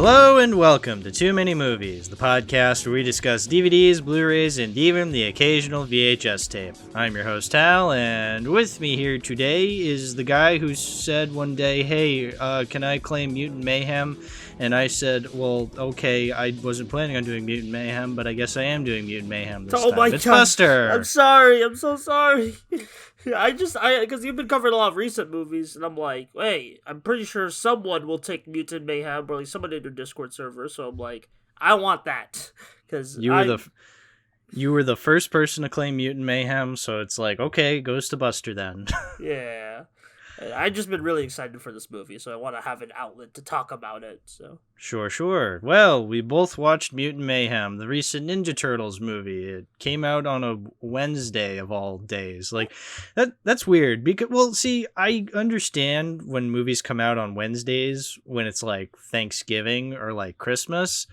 Hello and welcome to Too Many Movies, the podcast where we discuss DVDs, Blu-rays, and even the occasional VHS tape. I'm your host, Hal, and with me here today is the guy who said one day, hey, can I claim Mutant Mayhem? And I said, well, okay, I wasn't planning on doing Mutant Mayhem, but I guess I am doing Mutant Mayhem this time. It's Buster! I'm sorry, I'm so sorry. Because you've been covering a lot of recent movies, and I'm like, wait, I'm pretty sure someone will take Mutant Mayhem, or like someone in their Discord server, so I'm like, I want that. Because you were the first person to claim Mutant Mayhem, so it's like, okay, goes to Buster then. Yeah. I've just been really excited for this movie, so I want to have an outlet to talk about it. So Sure. Well, we both watched Mutant Mayhem, the recent Ninja Turtles movie. It came out on a Wednesday of all days. Like that's weird because, well, see, I understand when movies come out on Wednesdays when it's like Thanksgiving or like Christmas,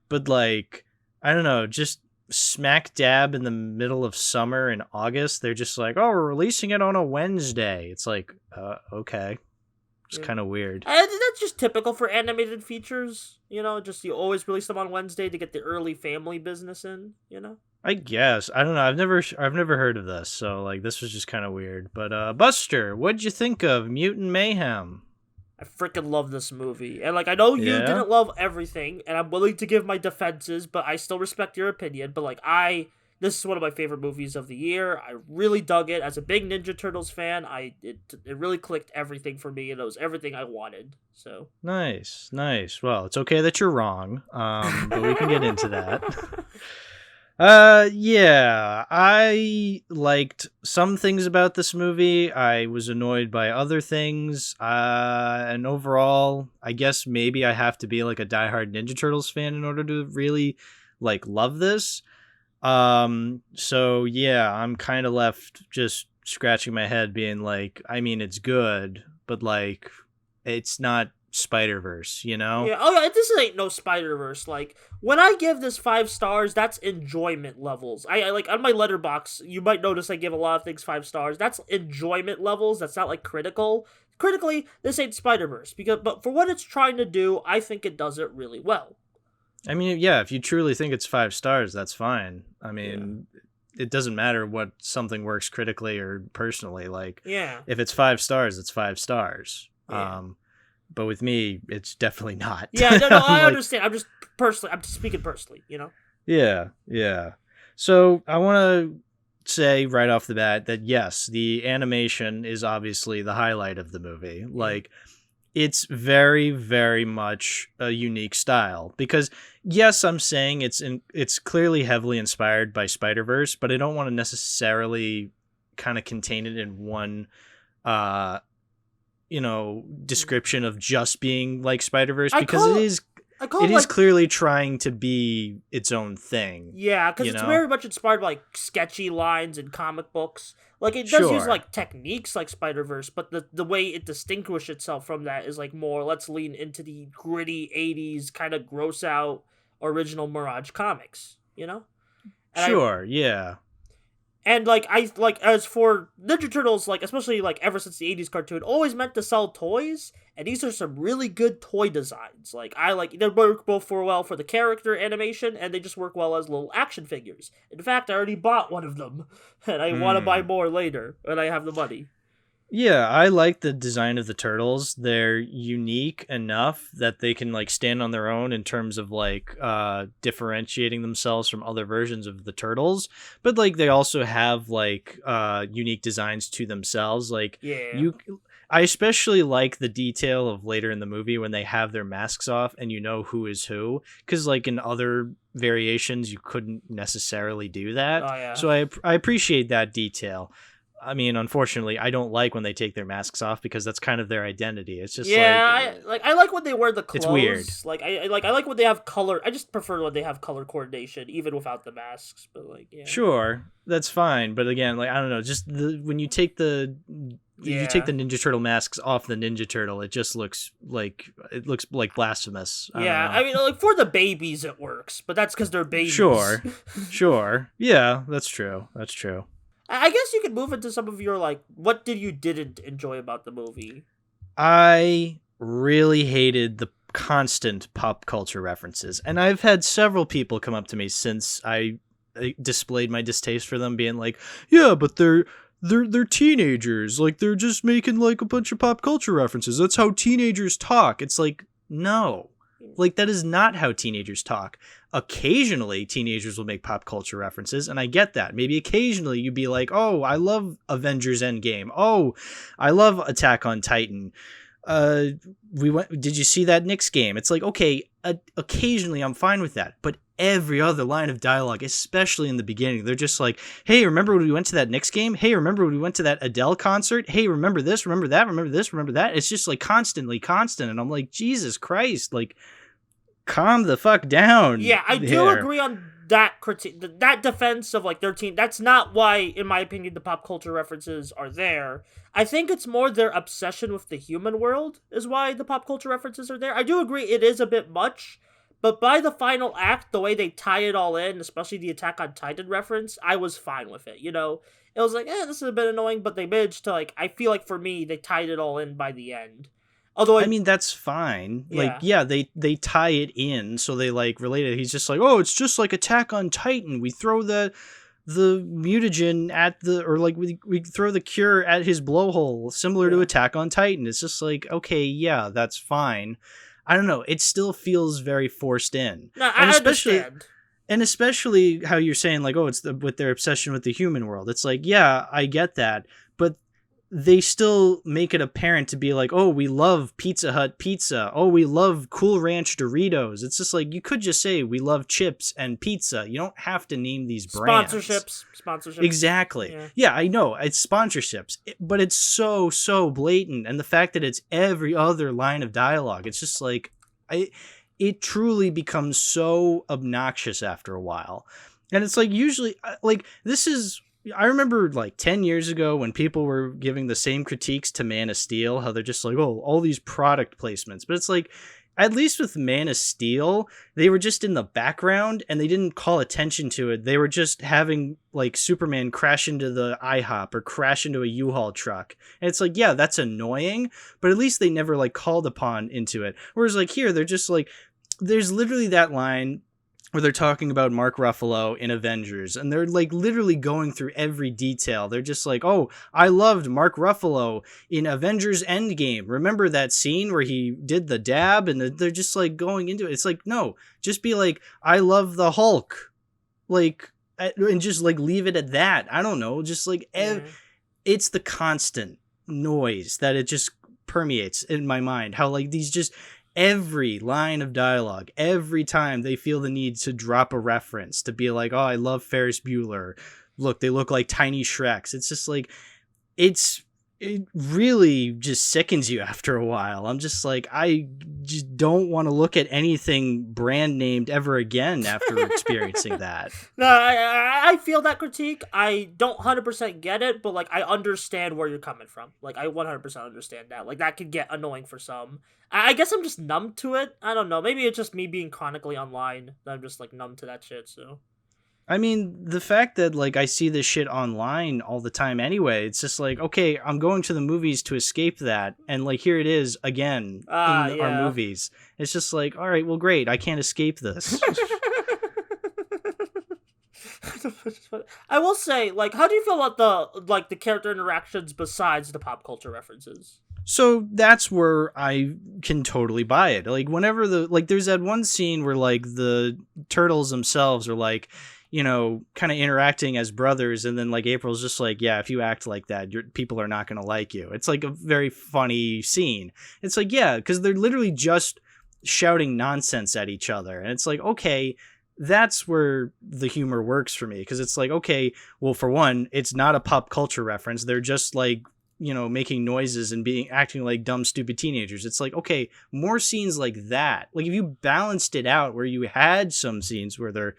but like, I don't know, just smack dab in the middle of summer in August, they're just like, oh, we're releasing it on a Wednesday. It's like, okay. It's kind of weird. And that's just typical for animated features, you know, just you always release them on Wednesday to get the early family business in, you know? I guess. I don't know. I've never heard of this, so like this was just kind of weird. But Buster, what'd you think of Mutant Mayhem? I freaking love this movie. And, like, I know you didn't love everything, and I'm willing to give my defenses, but I still respect your opinion. But, like, this is one of my favorite movies of the year. I really dug it. As a big Ninja Turtles fan, it really clicked everything for me, and it was everything I wanted. So Nice. Well, it's okay that you're wrong, but we can get into that. Yeah, I liked some things about this movie. I was annoyed by other things. And overall, I guess maybe I have to be like a diehard Ninja Turtles fan in order to really like love this. So yeah, I'm kind of left just scratching my head being like, I mean, it's good, but like, it's not Spider-Verse, you know? Yeah, oh yeah, this ain't no Spider-Verse. Like, when I give this 5 stars, that's enjoyment levels. I like, on my letterbox, you might notice I give a lot of things 5 stars. That's enjoyment levels, that's not like critical. Critically, this ain't Spider-Verse, but for what it's trying to do, I think it does it really well. I mean, yeah, if you truly think it's 5 stars, that's fine. I mean, it doesn't matter what something works critically or personally. Like, if it's 5 stars, it's 5 stars. Yeah. But with me, it's definitely not. Yeah, no, I understand. I'm just speaking personally, you know? Yeah. So I want to say right off the bat that yes, the animation is obviously the highlight of the movie. Like, it's very, very much a unique style because yes, I'm saying it's clearly heavily inspired by Spider-Verse, but I don't want to necessarily kind of contain it in one, description of just being like Spider-Verse because it is clearly trying to be its own thing. Yeah, because it's very much inspired by like sketchy lines in comic books. Like, it does use like techniques like Spider-Verse, but the way it distinguishes itself from that is like more, let's lean into the gritty 80s kind of gross out original Mirage comics, you know? And yeah. And, like, as for Ninja Turtles, like, especially, like, ever since the 80s cartoon, always meant to sell toys, and these are some really good toy designs. Like, they work both well for the character animation, and they just work well as little action figures. In fact, I already bought one of them, and I want to buy more later, when I have the money. Yeah, I like the design of the turtles. They're unique enough that they can like stand on their own in terms of like differentiating themselves from other versions of the turtles. But like they also have like unique designs to themselves. Like I especially like the detail of later in the movie when they have their masks off and you know who is who. Because like in other variations, you couldn't necessarily do that. Oh, yeah. So I appreciate that detail. I mean, unfortunately, I don't like when they take their masks off because that's kind of their identity. It's just I like when they wear the clothes. It's weird. Like I like when they have color. I just prefer when they have color coordination, even without the masks. But like, yeah. Sure, that's fine. But again, like I don't know, just when you take the Ninja Turtle masks off the Ninja Turtle, it just looks like blasphemous. I mean, like for the babies, it works, but that's because they're babies. Sure. Yeah, that's true. I guess you could move into some of your, like, what didn't enjoy about the movie? I really hated the constant pop culture references. And I've had several people come up to me since I displayed my distaste for them, being like, yeah, but they're teenagers. Like, they're just making like a bunch of pop culture references. That's how teenagers talk. It's like, no. Like, that is not how teenagers talk. Occasionally, teenagers will make pop culture references, and I get that. Maybe occasionally you'd be like, oh, I love Avengers Endgame. Oh, I love Attack on Titan. Did you see that Knicks game? It's like, okay, occasionally I'm fine with that. But every other line of dialogue, especially in the beginning, they're just like, hey, remember when we went to that Knicks game? Hey, remember when we went to that Adele concert? Hey, remember this, remember that, remember this, remember that? It's just like constantly constant. And I'm like, Jesus Christ, like, calm the fuck down. Yeah, I do agree on that critique, that defense of like 13. That's not why, in my opinion, the pop culture references are there. I think it's more their obsession with the human world is why the pop culture references are there. I do agree it is a bit much, but by the final act, the way they tie it all in, especially the Attack on Titan reference, I was fine with it. You know, it was like, this is a bit annoying, but they managed to, like, I feel like for me, they tied it all in by the end. Although I mean, that's fine. Yeah. Like, yeah, they tie it in, so they like relate it. He's just like, oh, it's just like Attack on Titan. We throw the mutagen at we throw the cure at his blowhole, similar to Attack on Titan. It's just like, okay, yeah, that's fine. I don't know. It still feels very forced in. No, I understand. And especially how you're saying, like, oh, it's with their obsession with the human world. It's like, yeah, I get that, but they still make it apparent to be like, oh, we love Pizza Hut pizza. Oh, we love Cool Ranch Doritos. It's just like, you could just say we love chips and pizza. You don't have to name these brands. Sponsorships. Exactly. Yeah, I know. It's sponsorships. But it's so blatant. And the fact that it's every other line of dialogue, it's just like, it truly becomes so obnoxious after a while. And it's like, usually, like, I remember like 10 years ago when people were giving the same critiques to Man of Steel, how they're just like, oh, all these product placements. But it's like, at least with Man of Steel, they were just in the background and they didn't call attention to it. They were just having like Superman crash into the IHOP or crash into a U-Haul truck. And it's like, yeah, that's annoying, but at least they never like called upon into it. Whereas like here, they're just like, there's literally that line where they're talking about Mark Ruffalo in Avengers, and they're like literally going through every detail. They're just like, oh, I loved Mark Ruffalo in Avengers Endgame. Remember that scene where he did the dab? And they're just like going into it. It's like, no, just be like, I love the Hulk. Like, and just like leave it at that. I don't know. Just like, it's the constant noise that it just permeates in my mind. How like these just... every line of dialogue, every time they feel the need to drop a reference, to be like, oh, I love Ferris Bueller. Look, they look like tiny Shreks. It's just like, it really just sickens you after a while. I'm just like, I just don't want to look at anything brand named ever again after experiencing that. No, I feel that critique. I don't 100% get it, but like, I understand where you're coming from. Like, I 100% understand that. Like, that could get annoying for some. I guess I'm just numb to it. I don't know. Maybe it's just me being chronically online that I'm just like numb to that shit, so. I mean, the fact that like I see this shit online all the time anyway, it's just like, okay, I'm going to the movies to escape that, and like here it is again in our movies. It's just like, all right, well, great, I can't escape this. I will say, like, how do you feel about the character interactions besides the pop culture references? So that's where I can totally buy it. Like whenever there's that one scene where like the turtles themselves are like, you know, kind of interacting as brothers, and then like April's just like, yeah, if you act like that, people are not going to like you. It's like a very funny scene. It's like, yeah, because they're literally just shouting nonsense at each other, and it's like, okay, that's where the humor works for me, because it's like, okay, well, for one, it's not a pop culture reference. They're just like, you know, making noises and acting like dumb, stupid teenagers. It's like, okay, more scenes like that. Like if you balanced it out where you had some scenes where they're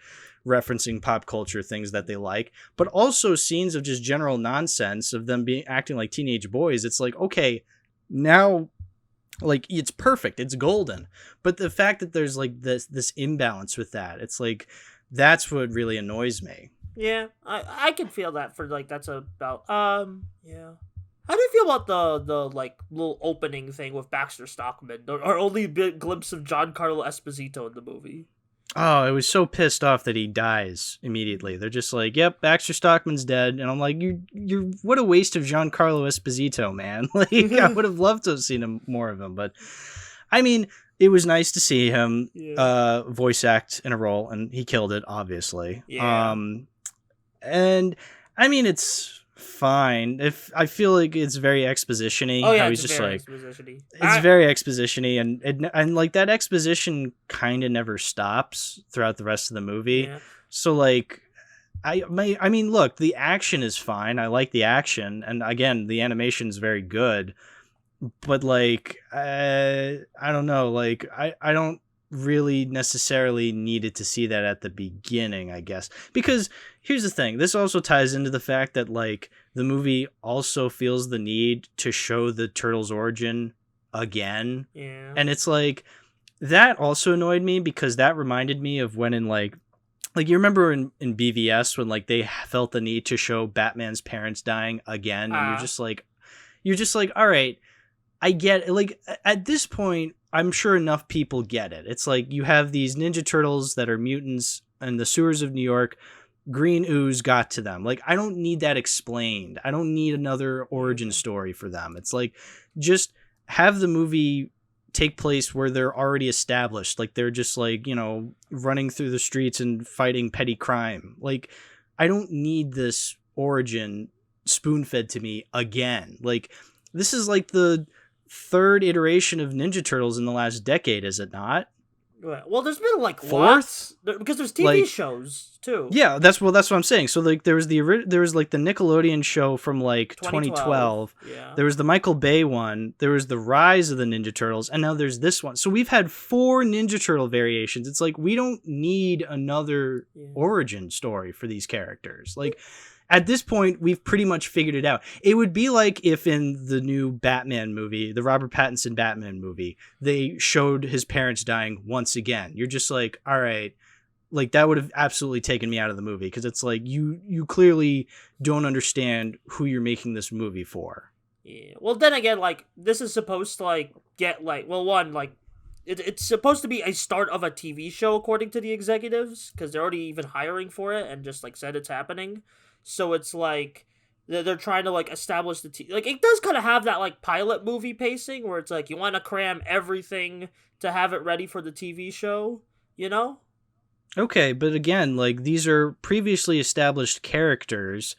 referencing pop culture things that they like, but also scenes of just general nonsense of them acting like teenage boys. It's like, okay, now like it's perfect. It's golden. But the fact that there's like this imbalance with that, it's like, that's what really annoys me. Yeah, I can feel that for like, that's about, yeah. How do you feel about the like little opening thing with Baxter Stockman? Our only bit glimpse of Giancarlo Esposito in the movie. Oh, I was so pissed off that he dies immediately. They're just like, "Yep, Baxter Stockman's dead," and I'm like, "You're what a waste of Giancarlo Esposito, man!" Like, I would have loved to have seen more of him, but I mean, it was nice to see him voice act in a role, and he killed it, obviously. Yeah. And I mean, it's fine. If I feel like it's very exposition-y. Oh yeah, how it's he's just very like exposition-y. it's very exposition-y, and like that exposition kind of never stops throughout the rest of the movie. Yeah. So like, I mean, look, the action is fine. I like the action, and again, the animation is very good. But like, I don't know. Like, I don't really necessarily needed to see that at the beginning, I guess, because here's the thing. This also ties into the fact that like the movie also feels the need to show the turtles' origin again. Yeah. And it's like that also annoyed me because that reminded me of when in like you remember in BVS when like they felt the need to show Batman's parents dying again, and you're just like, all right, I get it. Like at this point, I'm sure enough people get it. It's like you have these Ninja Turtles that are mutants in the sewers of New York. Green ooze got to them. Like, I don't need that explained. I don't need another origin story for them. It's like, just have the movie take place where they're already established. Like, they're just like, you know, running through the streets and fighting petty crime. Like, I don't need this origin spoon-fed to me again. Like, this is like the third iteration of Ninja Turtles in the last decade, is it not? Well, there's been like Fourth? because there's TV Like, shows too. Yeah, that's what I'm saying. So like there was like the Nickelodeon show from like 2012. Yeah. There was the Michael Bay one. There was the Rise of the Ninja Turtles, and now there's this one. So we've had 4 Ninja Turtle variations. It's like we don't need another origin story for these characters. Like at this point, we've pretty much figured it out. It would be like if in the new Batman movie, the Robert Pattinson Batman movie, they showed his parents dying once again. You're just like, all right, like that would have absolutely taken me out of the movie because it's like you clearly don't understand who you're making this movie for. Yeah. Well, then again, like this is supposed to like get like it's supposed to be a start of a TV show according to the executives because they're already even hiring for it and just like said it's happening. So it's like they're trying to like establish like it does kind of have that like pilot movie pacing where it's like you want to cram everything to have it ready for the TV show, you know? Okay, but again, like these are previously established characters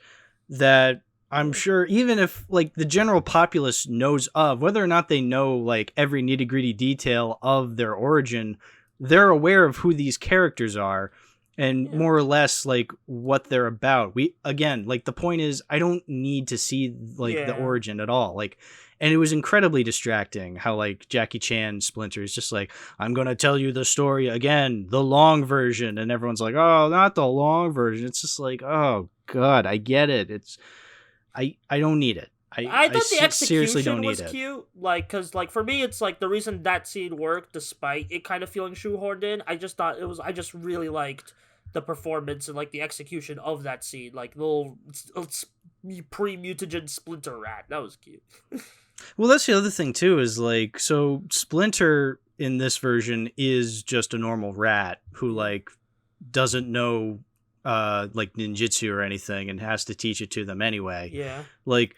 that I'm sure even if like the general populace knows of, whether or not they know like every nitty-gritty detail of their origin, they're aware of who these characters are. And more or less like what they're about. We again, like the point is I don't need to see like the origin at all. Like, and it was incredibly distracting how like Jackie Chan Splinter is just like, I'm going to tell you the story again, the long version. And everyone's like, oh, not the long version. It's just like, oh God, I get it. It's, I don't need it. I thought the seriously don't execution need was it. cute, like, cause like for me, it's like the reason that scene worked, despite it kind of feeling shoehorned in. I just thought I just really liked the performance and like the execution of that scene, like little pre-mutagen Splinter rat. That was cute. Well, that's the other thing too. Is like so Splinter in this version is just a normal rat who like doesn't know like ninjutsu or anything and has to teach it to them anyway. Yeah. Like.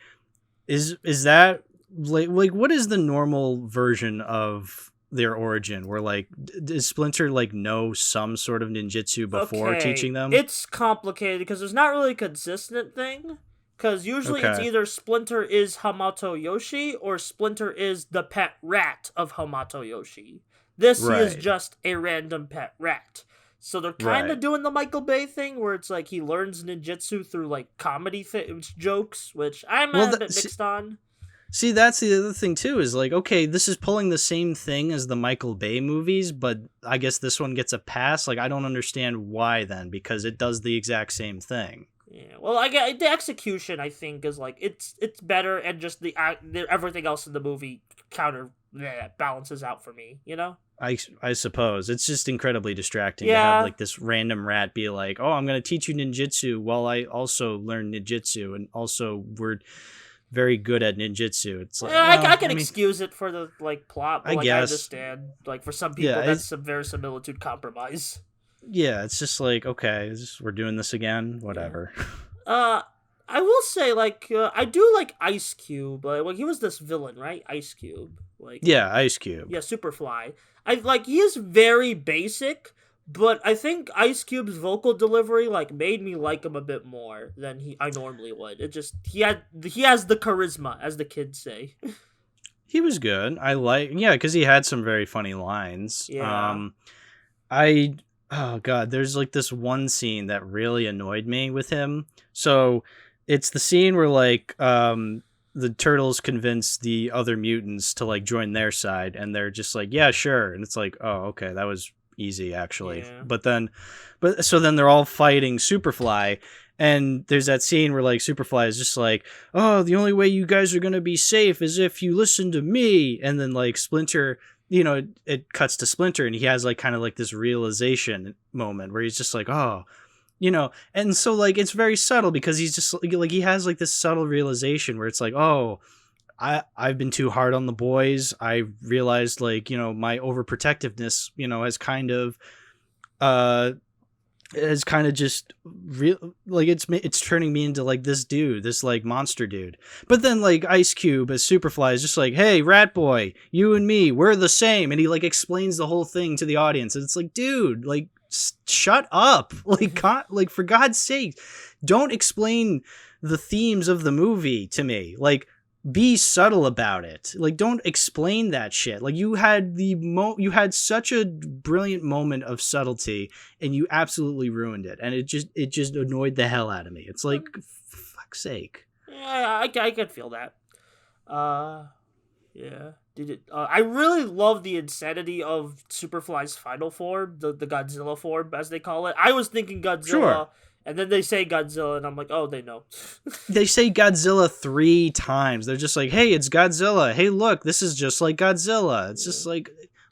Is that like what is the normal version of their origin where like does Splinter like know some sort of ninjutsu before teaching them? It's complicated because there's not really a consistent thing because usually it's either Splinter is Hamato Yoshi or Splinter is the pet rat of Hamato Yoshi. This is just a random pet rat. So they're kind of doing the Michael Bay thing where it's like he learns ninjutsu through like comedy jokes, which I'm a bit mixed on. See, that's the other thing too is like, okay, this is pulling the same thing as the Michael Bay movies, but I guess this one gets a pass. Like, I don't understand why then, because it does the exact same thing. Yeah, well, I get the execution. I think is like it's better, and just the everything else in the movie balances out for me. You know. I suppose it's just incredibly distracting to have like this random rat be like, oh, I'm going to teach you ninjutsu while I also learn ninjutsu. And also very good at ninjutsu. It's like, I can excuse it for the like plot, but I like guess. I understand. Like for some people, Yeah, that's some verisimilitude compromise. Yeah, it's just like, okay, we're doing this again. Whatever. I will say like I do like Ice Cube. Like he was this villain, right? Ice Cube. Like Yeah, Ice Cube. yeah, Superfly. I like he is very basic, but I think Ice Cube's vocal delivery like made me like him a bit more than I normally would. It just he has the charisma, as the kids say. He was good. Because he had some very funny lines. Yeah. Oh god, there's like this one scene that really annoyed me with him. So it's the scene where like the turtles convince the other mutants to like join their side, and they're just like, yeah, sure. And it's like, oh, okay, that was easy actually. Yeah. But so then they're all fighting Superfly, and there's that scene where like Superfly is just like, oh, the only way you guys are gonna be safe is if you listen to me. And then like Splinter, it cuts to Splinter, and he has like kind of like this realization moment where he's just like, oh, and so like it's very subtle because he's just like he has like this subtle realization where it's like, oh, I've been too hard on the boys. I realized like, my overprotectiveness, has kind of just real like it's turning me into like this dude, this like monster dude. But then like Ice Cube as Superfly is just like, hey, Rat Boy, you and me, we're the same. And he like explains the whole thing to the audience. And it's like, dude, like shut up. Like for God's sake, don't explain the themes of the movie to me. Like be subtle about it. Like don't explain that shit. Like you had you had such a brilliant moment of subtlety and you absolutely ruined it. And it just annoyed the hell out of me. It's like, for fuck's sake. Yeah, I can feel that. Yeah. I really love the insanity of Superfly's final form, the Godzilla form, as they call it. I was thinking Godzilla, Sure. And then they say Godzilla, and I'm like, oh, they know. They say Godzilla 3 times. They're just like, hey, it's Godzilla. Hey, look, this is just like Godzilla. It's just like,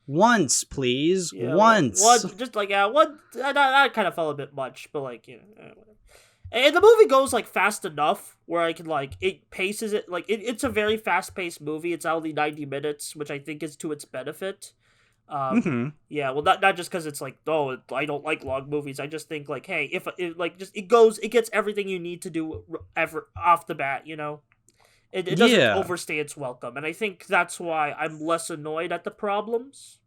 once, please. Yeah, once. Just like, one. That kind of felt a bit much, but like, whatever. And the movie goes like fast enough where I can like it paces it like it's a very fast paced movie. It's only 90 minutes, which I think is to its benefit. Yeah, well, not just because it's like, oh, I don't like long movies. I just think like, hey, if it like just it gets everything you need to do ever off the bat. It doesn't overstay its welcome, and I think that's why I'm less annoyed at the problems.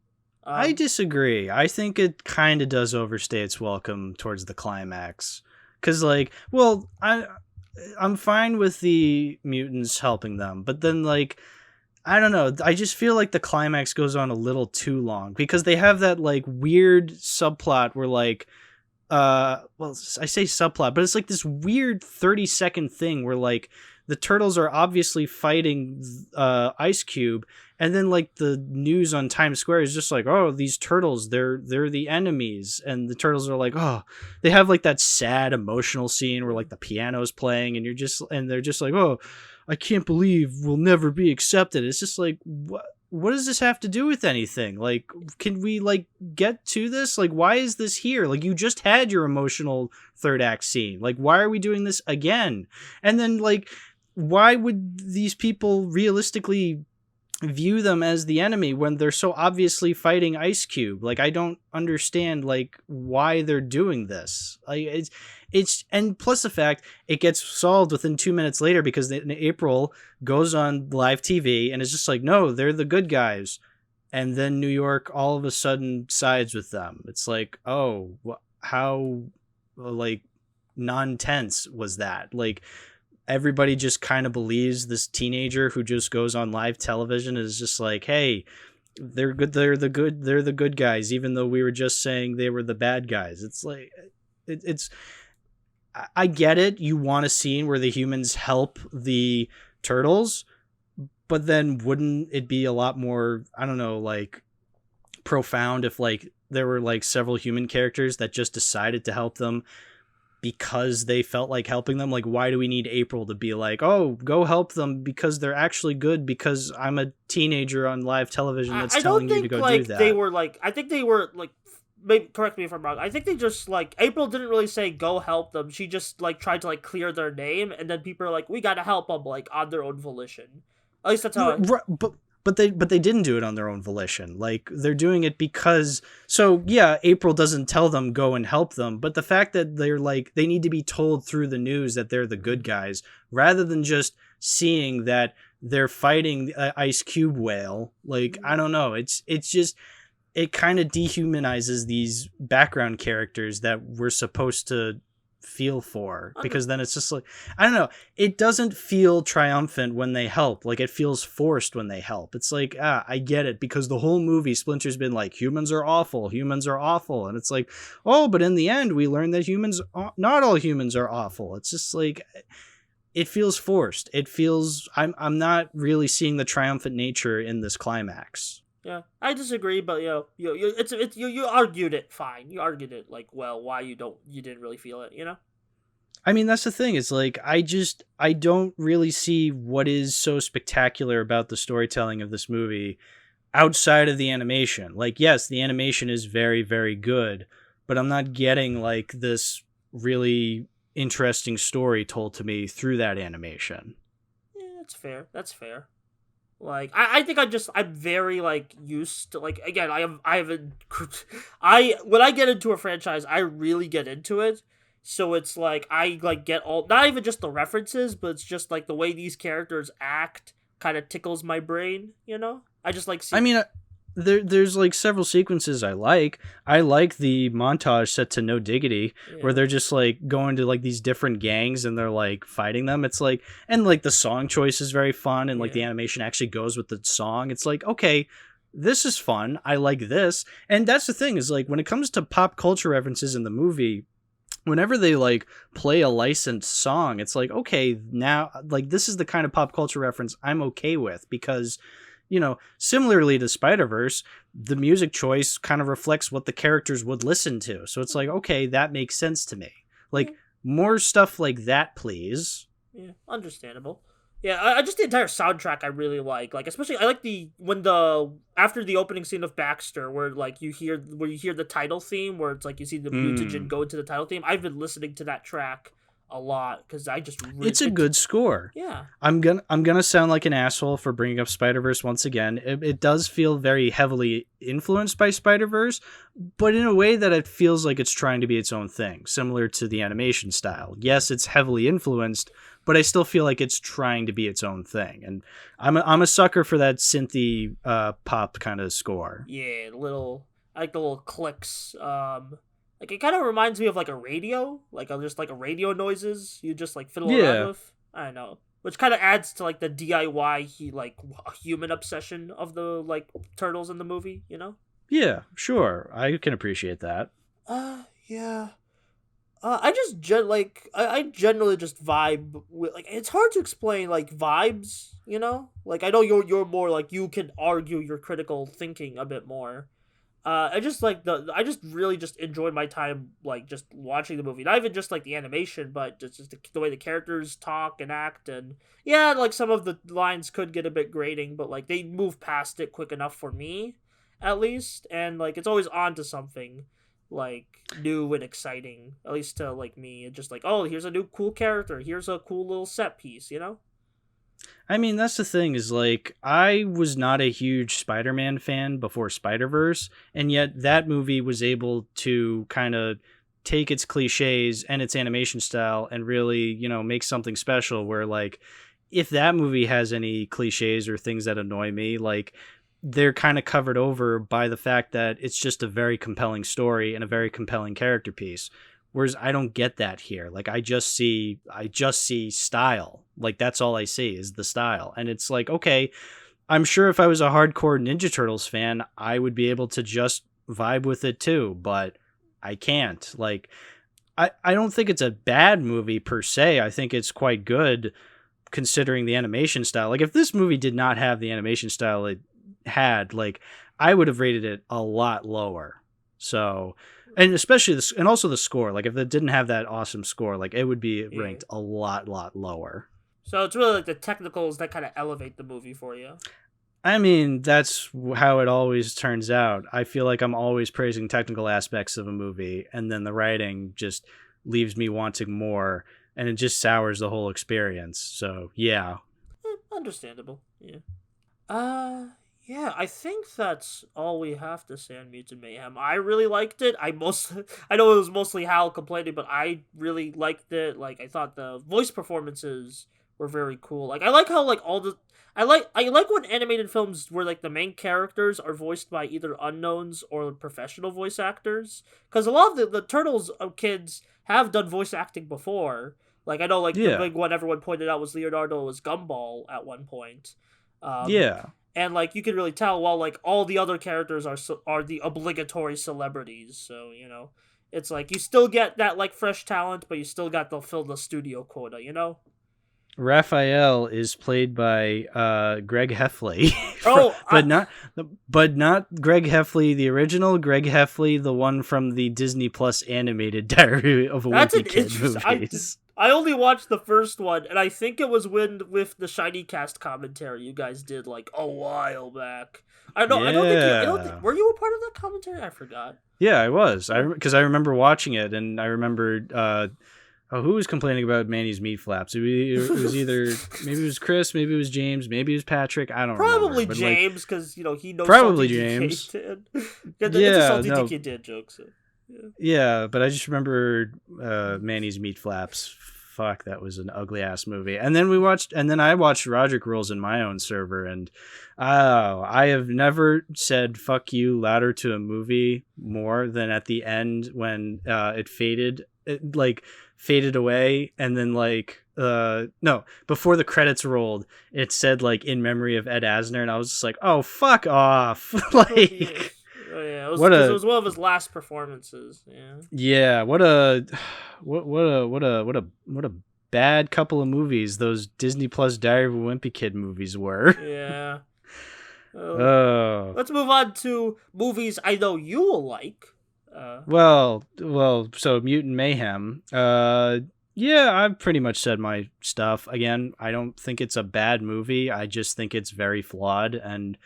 I disagree. I think it kind of does overstay its welcome towards the climax. Because, like, well, I'm fine with the mutants helping them, but then, like, I don't know. I just feel like the climax goes on a little too long because they have that, like, weird subplot where, like, well, I say subplot, but it's like this weird 30-second thing where, like, the turtles are obviously fighting Ice Cube, and then like the news on Times Square is just like, oh, these turtles, they're the enemies, and the turtles are like, oh, they have like that sad emotional scene where like the piano's playing, and they're just like, oh, I can't believe we'll never be accepted. It's just like, what does this have to do with anything? Like, can we like get to this? Like, why is this here? Like, you just had your emotional third act scene. Like, why are we doing this again? And then like, why would these people realistically view them as the enemy when they're so obviously fighting Ice Cube? Like, I don't understand like why they're doing this. Like, it's and plus the fact it gets solved within 2 minutes later because April goes on live TV and is just like, no, they're the good guys, and then New York all of a sudden sides with them. It's like, oh, how like non-tense was that? Like, everybody just kind of believes this teenager who just goes on live television is just like, hey, they're good. They're the good guys, even though we were just saying they were the bad guys. It's like, I get it. You want a scene where the humans help the turtles, but then wouldn't it be a lot more, I don't know, like profound if like there were like several human characters that just decided to help them because they felt like helping them? Like, why do we need April to be like, oh, go help them because they're actually good because I'm a teenager on live television that's telling you to go do that? They were like, I think they were like maybe correct me if I'm wrong. I think they just like April didn't really say go help them. She just like tried to like clear their name, and then people are like, we gotta help them like on their own volition. At least that's how. But they didn't do it on their own volition. Like, they're doing it because, so yeah, April doesn't tell them go and help them, but the fact that they're like, they need to be told through the news that they're the good guys, rather than just seeing that they're fighting the Ice Cube whale. Like, I don't know. It's just, it kind of dehumanizes these background characters that we're supposed to feel for, because then it's just like, I don't know, it doesn't feel triumphant when they help. Like, it feels forced when they help. It's like, I get it, because the whole movie Splinter's been like, humans are awful, and it's like, oh, but in the end we learned that not all humans are awful. It's just like, it feels forced. It feels, I'm not really seeing the triumphant nature in this climax. Yeah, I disagree, but you argued it fine. You argued it like, well, why you didn't really feel it, you know? I mean, that's the thing. It's like, I don't really see what is so spectacular about the storytelling of this movie outside of the animation. Like, yes, the animation is very, very good, but I'm not getting like this really interesting story told to me through that animation. Yeah, that's fair. Like, I think I'm very, like, used to, like, again, when I get into a franchise, I really get into it, so it's like, I, like, get all, not even just the references, but it's just, like, the way these characters act kind of tickles my brain, you know? I just, like, I mean, there's like several sequences I like. I like the montage set to No Diggity, where they're just like going to like these different gangs and they're like fighting them. It's like, and like the song choice is very fun, and like the animation actually goes with the song. It's like, okay, this is fun. I like this. And that's the thing, is like, when it comes to pop culture references in the movie, whenever they like play a licensed song, it's like, okay, now like this is the kind of pop culture reference I'm okay with, because, you know, similarly to Spider-Verse, the music choice kind of reflects what the characters would listen to. So it's like, okay, that makes sense to me. Like, more stuff like that, please. Yeah, understandable. Yeah, I just the entire soundtrack I really like. Like, especially I like after the opening scene of Baxter, where like you hear the title theme, where it's like you see the mutagen go into the title theme. I've been listening to that track a lot because I just really, it's a good score. Yeah, I'm gonna sound like an asshole for bringing up Spider-Verse once again. It does feel very heavily influenced by Spider-Verse, but in a way that it feels like it's trying to be its own thing, similar to the animation style. Yes, it's heavily influenced, but I still feel like it's trying to be its own thing. And I'm a sucker for that synthy pop kind of score. Yeah, I like the little clicks. Like, it kind of reminds me of, like, a radio. Like, just, like, a radio noises you just, like, fiddle around with. I don't know. Which kind of adds to, like, the DIY, human obsession of the, like, turtles in the movie, you know? Yeah, sure. I can appreciate that. Yeah. I generally just vibe with, like, it's hard to explain, like, vibes, you know? Like, I know you're more, like, you can argue your critical thinking a bit more. I just really just enjoyed my time, like, just watching the movie. Not even just, like, the animation, but just the way the characters talk and act. And, yeah, like, some of the lines could get a bit grating, but, like, they move past it quick enough for me, at least. And, like, it's always on to something, like, new and exciting, at least to, like, me. It's just like, oh, here's a new cool character. Here's a cool little set piece, you know? I mean, that's the thing, is like, I was not a huge Spider-Man fan before Spider-Verse, and yet that movie was able to kind of take its cliches and its animation style and really, you know, make something special, where, like, if that movie has any cliches or things that annoy me, like, they're kind of covered over by the fact that it's just a very compelling story and a very compelling character piece. Whereas I don't get that here. Like, I just see style. Like, that's all I see is the style. And it's like, okay, I'm sure if I was a hardcore Ninja Turtles fan, I would be able to just vibe with it too, but I can't. Like, I don't think it's a bad movie per se. I think it's quite good considering the animation style. Like, if this movie did not have the animation style it had, like, I would have rated it a lot lower. So, and especially and also the score. Like, if it didn't have that awesome score, like, it would be ranked a lot lower. So it's really like the technicals that kind of elevate the movie for you. I mean, that's how it always turns out. I feel like I'm always praising technical aspects of a movie, and then the writing just leaves me wanting more, and it just sours the whole experience. So, yeah. Understandable. Yeah. Yeah, I think that's all we have to say on Mutant Mayhem. I really liked it. I know it was mostly Hal complaining, but I really liked it. Like, I thought the voice performances were very cool. Like, I like how like I like when animated films where like the main characters are voiced by either unknowns or professional voice actors. Because a lot of the Turtles kids have done voice acting before. Like, I know like the big one everyone pointed out was Leonardo was Gumball at one point. Yeah. And like you can really tell, while like all the other characters are the obligatory celebrities. So it's like you still get that like fresh talent, but you still got to fill the studio quota. Raphael is played by Greg Heffley. But not Greg Heffley the original. Greg Heffley, the one from the Disney Plus animated Diary of a Wimpy Kid movies. I only watched the first one, and I think it was with the Shiny Cast commentary you guys did like a while back. I don't think were you a part of that commentary? I forgot. Yeah, I was. Because I remember watching it, and I remembered. Who was complaining about Manny's meat flaps? It was either maybe it was Chris, maybe it was James, maybe it was Patrick. I don't probably remember. James, because he knows probably James. It's a Salty Kid did joke. So. Yeah, but I just remember Manny's meat flaps. Fuck, that was an ugly ass movie. And then I watched Roderick Rules in my own server, and I have never said fuck you louder to a movie more than at the end when it faded. It faded away, and then before the credits rolled, it said like in memory of Ed Asner, and I was just like, oh fuck off. It was one of his last performances. Yeah, what a bad couple of movies those Disney Plus Diary of a Wimpy Kid movies were. Yeah. Let's move on to movies I know you will like. So Mutant Mayhem. Yeah, I've pretty much said my stuff. Again, I don't think it's a bad movie. I just think it's very flawed, and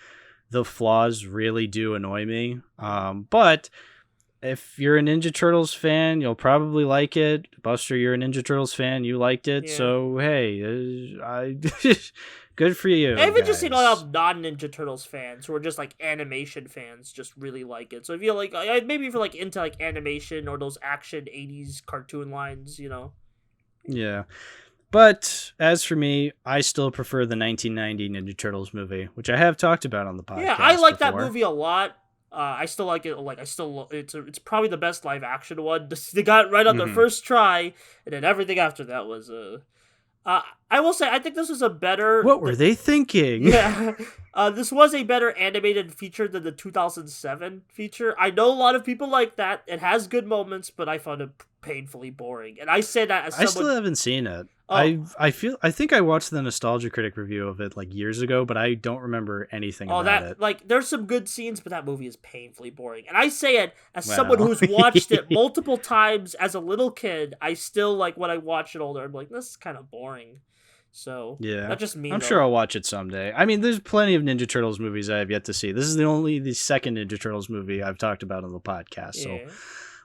the flaws really do annoy me. But if you're a Ninja Turtles fan, you'll probably like it. Buster, you're a Ninja Turtles fan. You liked it. Yeah. So, hey, good for you. I even just seen a lot of non-Ninja Turtles fans who are just like animation fans just really like it. So if you like, maybe if you're like into like animation or those action 80s cartoon lines, Yeah. But as for me, I still prefer the 1990 Ninja Turtles movie, which I have talked about on the podcast. Yeah, I like that movie a lot. I still like it. It's probably the best live action one. They got it right on their first try, and then everything after that was I will say I think this was a better. What were they thinking? Yeah, this was a better animated feature than the 2007 feature. I know a lot of people like that. It has good moments, but I found it painfully boring. And I say that as someone... I still haven't seen it. I think I watched the Nostalgia Critic review of it like years ago, but I don't remember anything about it. Like there's some good scenes, but that movie is painfully boring. And I say it as someone who's watched it multiple times as a little kid. I still like when I watch it older, I'm like, this is kind of boring. So yeah, that's just me. I'm sure I'll watch it someday. I mean, there's plenty of Ninja Turtles movies I have yet to see. This is the second Ninja Turtles movie I've talked about on the podcast, so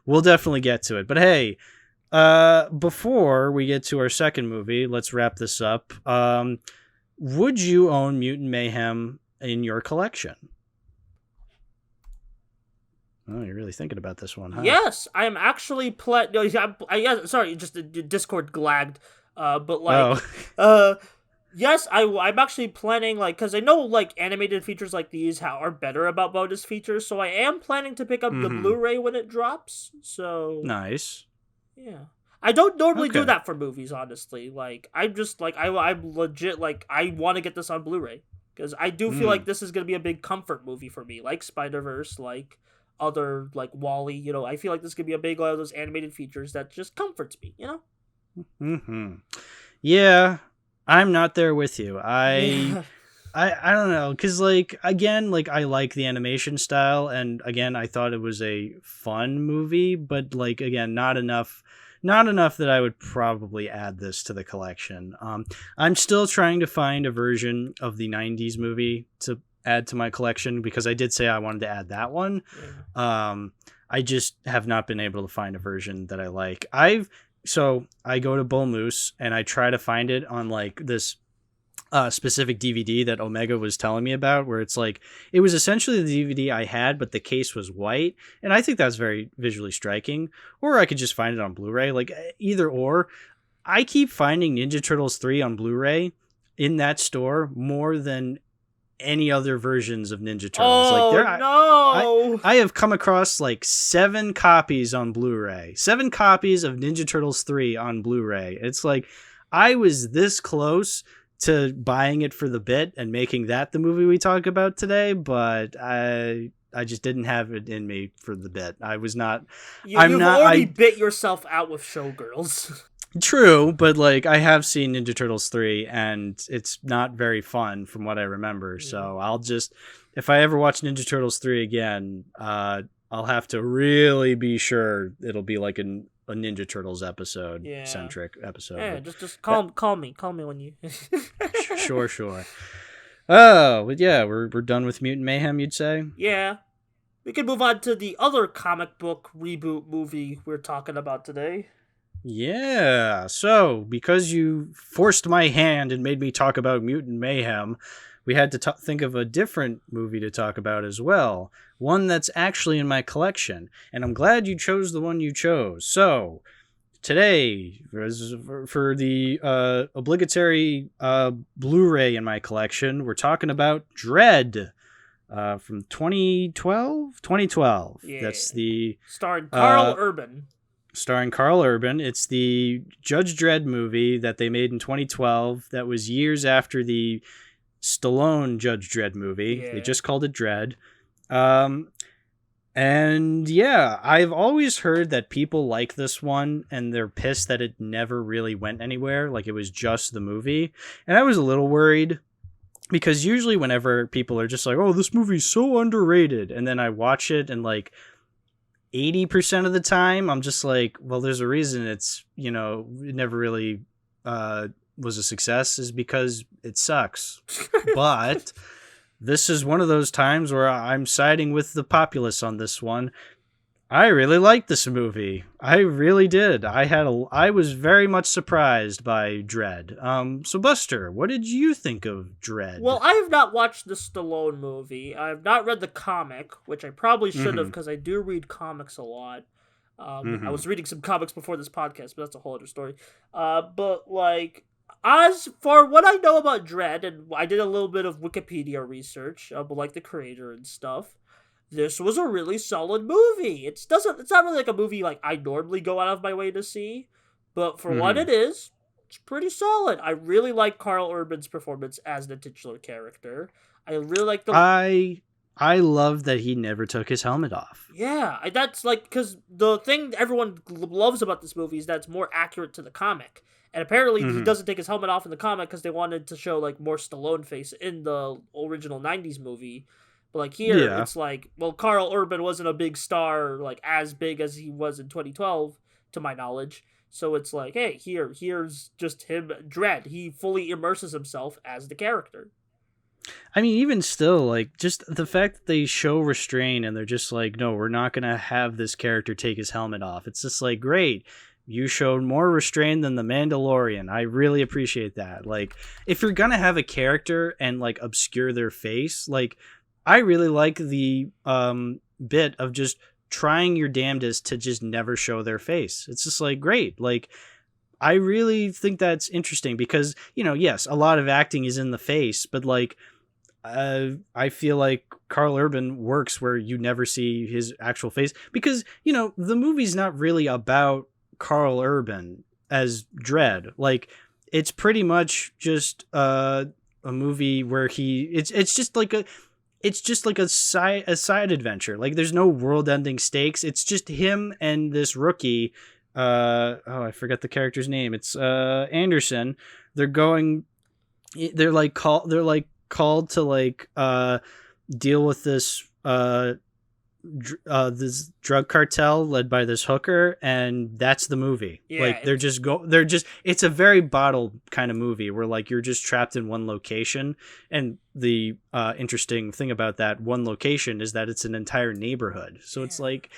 we'll definitely get to it. But hey, before we get to our second movie, let's wrap this up. Would you own Mutant Mayhem in your collection? Oh, you're really thinking about this one, huh? Yes, I am actually sorry, just the Discord glagged. But like, yes, I'm actually planning, like, because I know like animated features like these are better about bonus features, so I am planning to pick up the Blu-ray when it drops. So nice. Yeah, I don't normally do that for movies, honestly. Like, I'm just like I'm legit like I want to get this on Blu-ray because I do feel like this is gonna be a big comfort movie for me, like Spider-Verse, like other like WALL-E. I feel like this could be a big one of those animated features that just comforts me. Yeah, I'm not there with you. I don't know, because like again, like I like the animation style, and again I thought it was a fun movie, but like again not enough that I would probably add this to the collection. I'm still trying to find a version of the 90s movie to add to my collection because I did say I wanted to add that one. I just have not been able to find a version that I like. So I go to Bull Moose and I try to find it on like this specific DVD that Omega was telling me about, where it's like it was essentially the DVD I had, but the case was white, and I think that's very visually striking. Or I could just find it on Blu-ray, like either or. I keep finding Ninja Turtles 3 on Blu-ray in that store more than any other versions of Ninja Turtles. No! I have come across like 7 copies on Blu-ray, 7 copies of Ninja Turtles 3 on Blu-ray. It's like I was this close to buying it for the bit and making that the movie we talk about today, but I just didn't have it in me for the bit. I was not. You've already bit yourself out with Showgirls. True, but like I have seen Ninja Turtles 3 and it's not very fun from what I remember. So I'll just, if I ever watch Ninja Turtles 3 again, I'll have to really be sure it'll be like a Ninja Turtles centric episode. Yeah, just call me when you. Sure. Oh, but yeah, we're done with Mutant Mayhem, you'd say? Yeah. We can move on to the other comic book reboot movie we're talking about today. Yeah, so because you forced my hand and made me talk about Mutant Mayhem, we had to think of a different movie to talk about as well. One that's actually in my collection, and I'm glad you chose the one you chose. So, today, for the obligatory Blu-ray in my collection, we're talking about Dredd from 2012? 2012. Yeah. That's the... Starring Carl Urban. Starring Carl Urban. It's the Judge Dredd movie that they made in 2012 that was years after the Stallone Judge Dredd movie. Yeah. They just called it Dredd. And yeah, I've always heard that people like this one and they're pissed that it never really went anywhere. Like it was just the movie. And I was a little worried because usually whenever people are just like, oh, this movie's so underrated. And then I watch it and like 80% of the time, I'm just like, well, there's a reason it's, it never really was a success is because it sucks. But this is one of those times where I'm siding with the populace on this one. I really liked this movie. I really did. I was very much surprised by Dredd. So Buster, what did you think of Dredd? Well, I have not watched the Stallone movie. I have not read the comic, which I probably should have because I do read comics a lot. I was reading some comics before this podcast, but that's a whole other story. But like, as for what I know about Dredd, and I did a little bit of Wikipedia research, but like the creator and stuff. This was a really solid movie. It's not really like a movie like I normally go out of my way to see, but for what it is, it's pretty solid. I really like Carl Urban's performance as the titular character. I really like the... I love that he never took his helmet off. Yeah, that's like, because the thing everyone loves about this movie is that it's more accurate to the comic. And apparently he doesn't take his helmet off in the comic because they wanted to show like more Stallone face in the original 90s movie. But like here, it's like, well, Carl Urban wasn't a big star, like as big as he was in 2012, to my knowledge. So it's like, hey, here's just him, Dredd. He fully immerses himself as the character. I mean, even still, like, just the fact that they show restraint and they're just like, no, we're not going to have this character take his helmet off. It's just like, great. You showed more restraint than the Mandalorian. I really appreciate that. Like, if you're going to have a character and, like, obscure their face, like, I really like the bit of just trying your damnedest to just never show their face. It's just, like, great. Like, I really think that's interesting because, yes, a lot of acting is in the face, but, like, I feel like Carl Urban works where you never see his actual face because, the movie's not really about Carl Urban as Dredd. Like, it's pretty much just a movie where it's just like a side adventure. Like, there's no world-ending stakes. It's just him and this rookie. I forget the character's name. It's Anderson. They're called to like deal with this this drug cartel led by this hooker, and that's the movie. Yeah, like it's a very bottled kind of movie where like you're just trapped in one location, and the interesting thing about that one location is that it's an entire neighborhood, so it's like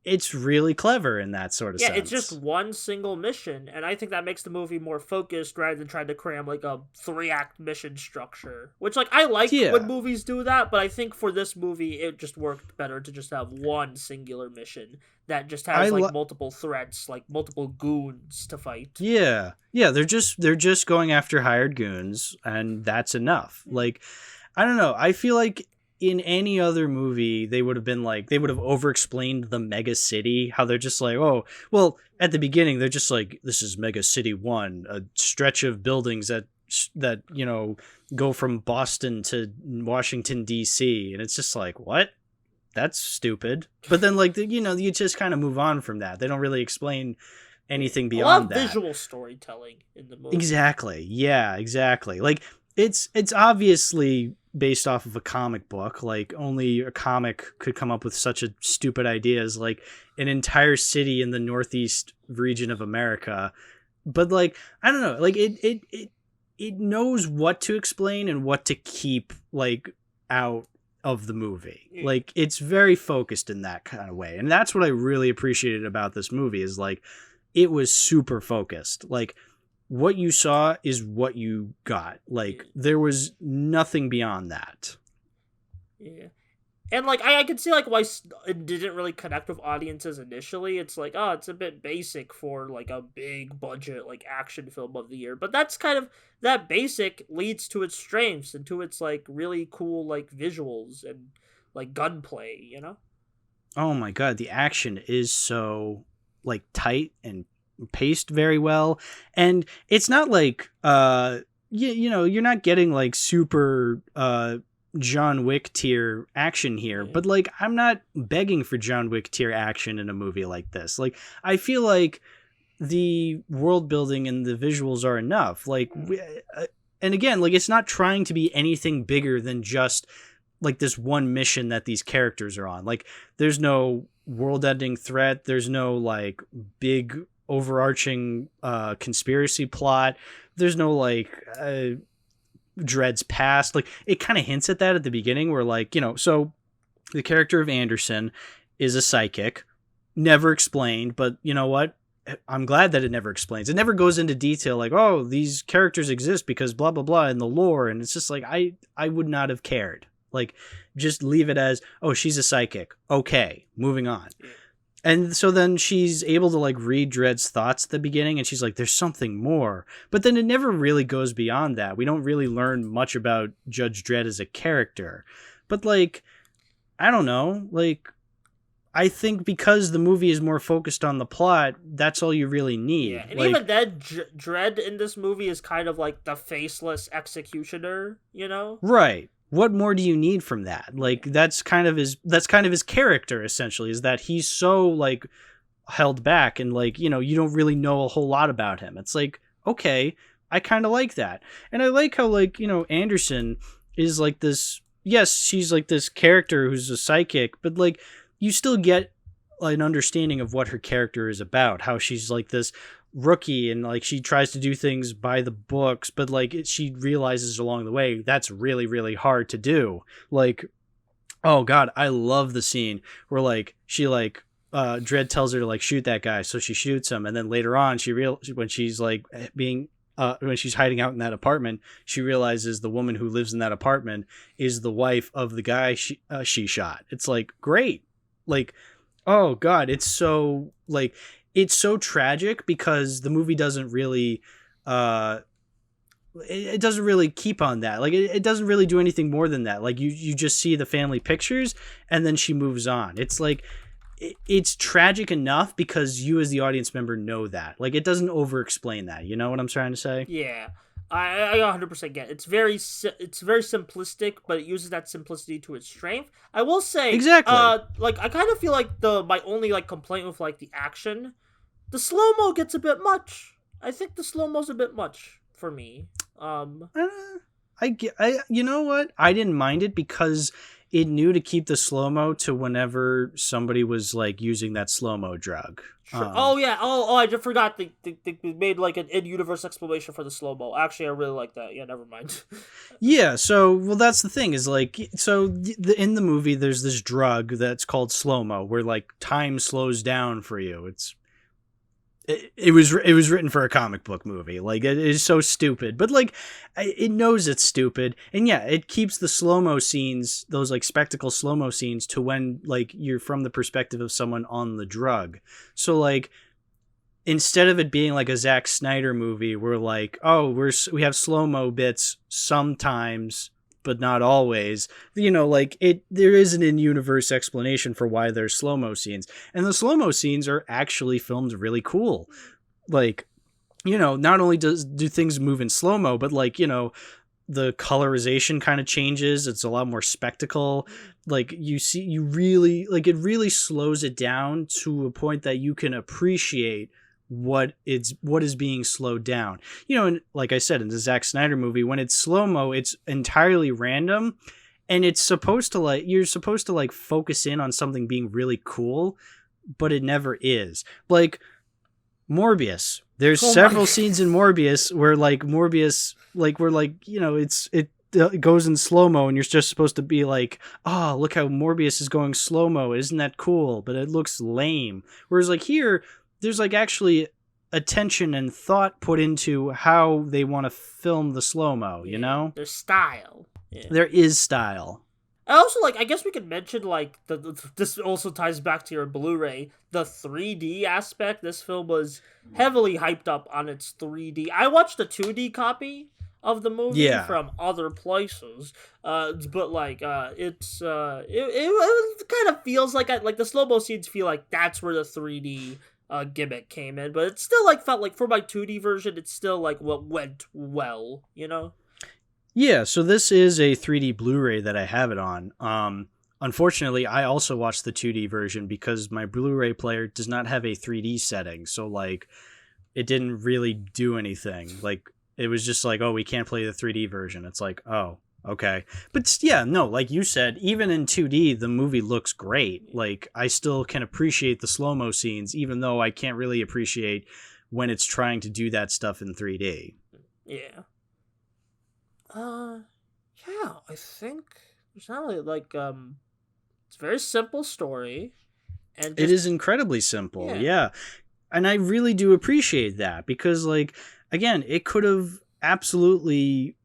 it's really clever in that sort of sense. It's just one single mission, and I think that makes the movie more focused rather than trying to cram like a 3-act mission structure. Which like I like when movies do that, but I think for this movie it just worked better to just have one singular mission that just has multiple threats, like multiple goons to fight. Yeah, they're just going after hired goons, and that's enough. Like, I don't know. I feel like in any other movie, they would have over-explained the mega city, how they're just like, oh, well, at the beginning, they're just like, this is Mega City 1, a stretch of buildings that you know, go from Boston to Washington, D.C., and it's just like, what? That's stupid. But then, like, you know, you just kind of move on from that. They don't really explain anything beyond that. A lot of visual storytelling in the movie. Exactly. Yeah, exactly. Like, it's obviously based off of a comic book. Like, only a comic could come up with such a stupid idea as like an entire city in the northeast region of America. But like, I don't know, like it knows what to explain and what to keep like out of the movie. Like, it's very focused in that kind of way, and that's what I really appreciated about this movie, is like it was super focused. Like, what you saw is what you got. Like, there was nothing beyond that. Yeah. And, like, I could see, like, why it didn't really connect with audiences initially. It's like, oh, it's a bit basic for, like, a big budget, like, action film of the year. But that's kind of, that basic leads to its strengths and to its, like, really cool, like, visuals and, like, gunplay, you know? Oh my god, the action is so, like, tight and paced very well, and it's not like you know, you're not getting like super John Wick tier action here, but like I'm not begging for John Wick tier action in a movie like this. Like, I feel like the world building and the visuals are enough. Like, and again, like, it's not trying to be anything bigger than just like this one mission that these characters are on. Like, there's no world-ending threat. There's no like big overarching conspiracy plot. There's no like Dred's past. Like, it kind of hints at that at the beginning, where like, you know, so the character of Anderson is a psychic, never explained, but you know what, I'm glad that it never explains. It never goes into detail like, oh, these characters exist because blah blah blah in the lore, and it's just like I would not have cared. Like, just leave it as, oh, she's a psychic, okay, moving on. And so then she's able to like read Dred's thoughts at the beginning, and she's like, there's something more. But then it never really goes beyond that. We don't really learn much about Judge Dredd as a character. But like, I don't know, like, I think because the movie is more focused on the plot, that's all you really need. Yeah, and like, even then, Dredd in this movie is kind of like the faceless executioner, you know? Right. What more do you need from that? Like, that's kind of his character, essentially, is that he's so like held back, and like, you know, you don't really know a whole lot about him. It's like, okay, I kind of like that. And I like how, like, you know, Anderson is like this, yes, she's like this character who's a psychic, but like you still get an understanding of what her character is about, how she's like this rookie, and like she tries to do things by the books, but like she realizes along the way that's really, really hard to do. Like, oh god, I love the scene where like she like Dredd tells her to like shoot that guy, so she shoots him, and then later on when she's like being when she's hiding out in that apartment, she realizes the woman who lives in that apartment is the wife of the guy she shot. It's like, great. Like, oh god, it's so like, it's so tragic because the movie doesn't really it doesn't really keep on that. Like, it doesn't really do anything more than that. Like, you just see the family pictures and then she moves on. It's like, it's tragic enough because you as the audience member know that. Like, it doesn't over explain that. You know what I'm trying to say? Yeah. I 100% get it. It's very simplistic, but it uses that simplicity to its strength. I will say, exactly. Like, I kind of feel like my only like complaint with like the action, the slow mo gets a bit much. I think the slow mo's a bit much for me. I you know what? I didn't mind it because it knew to keep the slow-mo to whenever somebody was like using that slow-mo drug. Sure. I just forgot they made like an in-universe explanation for the slow-mo. Actually, I really like that. Yeah, never mind. Yeah, so well, that's the thing is like, so in the movie there's this drug that's called slow-mo where like time slows down for you. It was written for a comic book movie. Like, it is so stupid, but like it knows it's stupid, and yeah, it keeps the slow-mo scenes, those like spectacle slow-mo scenes, to when like you're from the perspective of someone on the drug. So like, instead of it being like a Zack Snyder movie where like, oh, we have slow-mo bits sometimes but not always, you know, like there is an in-universe explanation for why there's slow-mo scenes, and the slow-mo scenes are actually filmed really cool. Like, you know, not only do things move in slow-mo, but like, you know, the colorization kind of changes. It's a lot more spectacle. Like, you really, like, it really slows it down to a point that you can appreciate what is being slowed down. You know, and like I said, in the Zack Snyder movie, when it's slow-mo, it's entirely random, and it's supposed to like, you're supposed to like focus in on something being really cool, but it never is. Like Morbius. There's several scenes in Morbius where you know, it goes in slow-mo, and you're just supposed to be like, oh, look how Morbius is going slow-mo. Isn't that cool? But it looks lame. Whereas like here, there's like actually attention and thought put into how they want to film the slow-mo, you know? There's style. Yeah. There is style. I also, like, I guess we could mention, like, this also ties back to your Blu-ray, the 3D aspect. This film was heavily hyped up on its 3D. I watched the 2D copy of the movie from other places, but like it kind of feels like the slow-mo scenes feel like that's where the 3D gimmick came in, but it still like felt like for my 2D version, it's still like what went well, you know? Yeah, so this is a 3D Blu-ray that I have it on. Unfortunately, I also watched the 2D version because my Blu-ray player does not have a 3D setting, so like it didn't really do anything. Like, it was just like, oh, we can't play the 3D version. It's like, oh, okay. But yeah, no, like you said, even in 2D, the movie looks great. Like, I still can appreciate the slow-mo scenes, even though I can't really appreciate when it's trying to do that stuff in 3D. Yeah. Yeah, I think it's not really like, it's a very simple story. And it is incredibly simple, yeah. And I really do appreciate that because, like, again, it could have absolutely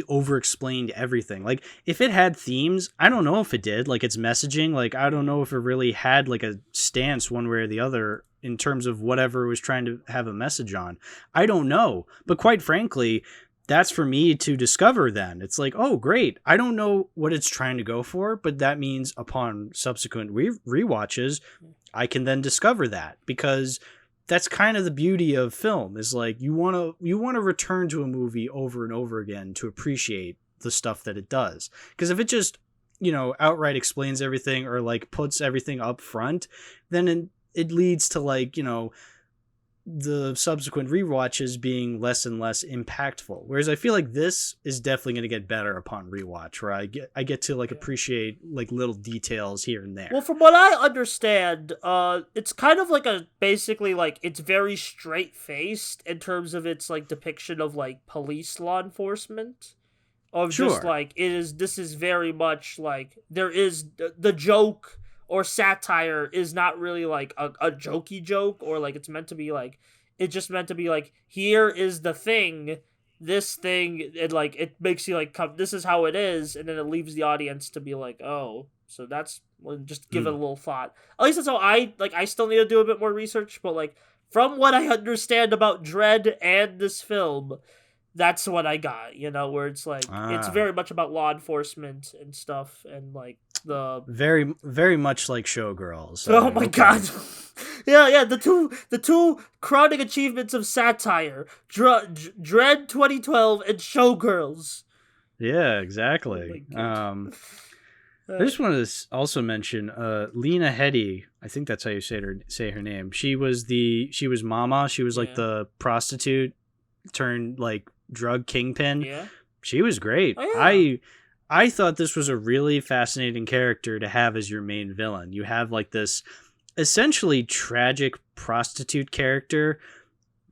over-explained everything. Like, if it had themes, I don't know if it did, like its messaging, like, I don't know if it really had like a stance one way or the other in terms of whatever it was trying to have a message on. I don't know. But quite frankly, that's for me to discover then. It's like, oh, great. I don't know what it's trying to go for, but that means upon subsequent rewatches, I can then discover that, because that's kind of the beauty of film, is like you want to return to a movie over and over again to appreciate the stuff that it does. Because if it just, you know, outright explains everything or like puts everything up front, then it leads to, like, you know, the subsequent rewatches being less and less impactful. Whereas I feel like this is definitely going to get better upon rewatch, where I get to like appreciate like little details here and there. Well, from what I understand, it's kind of like basically like it's very straight faced in terms of its like depiction of like police law enforcement. Of just like this is very much like there is the joke or satire is not really like a jokey joke, or like it's meant to be like, it's just meant to be like, here is the thing, this thing, and like it makes you like come, this is how it is, and then it leaves the audience to be like, oh, so that's, just give it a little thought. At least that's how I still need to do a bit more research, but like from what I understand about Dredd and this film, that's what I got, you know, where it's like it's very much about law enforcement and stuff, and like the very, very much like Showgirls. Oh my god. yeah, the two crowning achievements of satire, Dredd 2012 and Showgirls. Yeah, exactly. I just wanted to also mention Lena Headey. I think that's how you say her name. She was Mama. She was like the prostitute turned like drug kingpin. Yeah. She was great. Oh, yeah. I thought this was a really fascinating character to have as your main villain. You have like this essentially tragic prostitute character